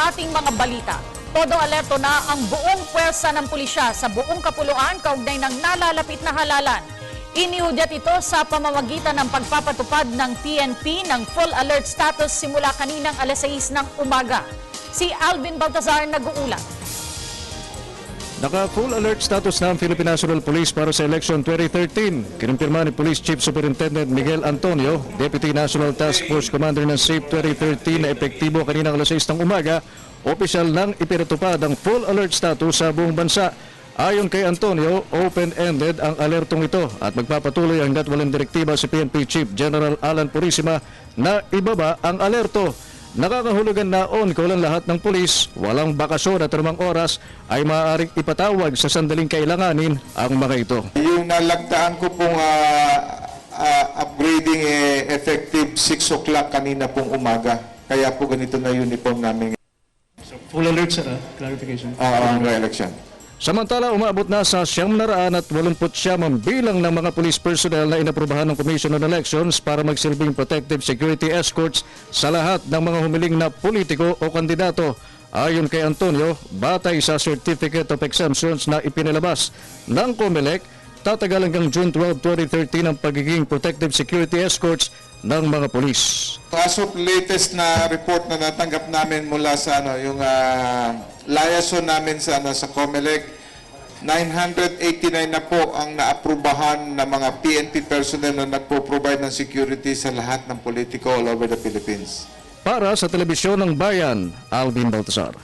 ating mga balita. Todo alerto na ang buong pwersa ng pulisya sa buong kapuluan kaugnay ng nalalapit na halalan. Iniudyat ito sa pamamagitan ng pagpapatupad ng PNP ng full alert status simula kaninang alas 6 ng umaga. Si Alvin Baltazar nag-uulat. Naka-full alert status na ang Philippine National Police para sa election 2013. Kinumpirma ni Police Chief Superintendent Miguel Antonio, Deputy National Task Force Commander ng SAFE 2013 na epektibo kaninang alas 6 ng umaga, opisyal nang ipinatupad ang full alert status sa buong bansa. Ayon kay Antonio, open-ended ang alertong ito at magpapatuloy hanggat walang direktiba si PNP Chief General Alan Purisima na ibaba ang alerto. Nakakahulugan na on-call ang lahat ng pulis, walang bakasyon at anumang oras ay maaaring ipatawag sa sandaling kailanganin ang mga ito. Yung nalagdaan ko pong upgrading effective 6 o'clock kanina pong umaga. Kaya po ganito na uniform namin. So, full alert, sir, clarification. Ang re-election. Samantala, umabot na sa 989 ang bilang ng mga police personnel na inaprubahan ng Commission on Elections para magsilbing protective security escorts sa lahat ng mga humiling na politiko o kandidato. Ayon kay Antonio, batay sa Certificate of Exemptions na ipinalabas ng COMELEC, tatagal hanggang June 12, 2013 ang pagiging protective security escorts ng mga polis. As of latest na report na natanggap namin mula sa yung liaison namin sa COMELEC, 989 na po ang naaprubahan ng mga PNP personnel na nagpo-provide ng security sa lahat ng politiko all over the Philippines. Para sa Telebisyon ng Bayan, Alvin Baltazar.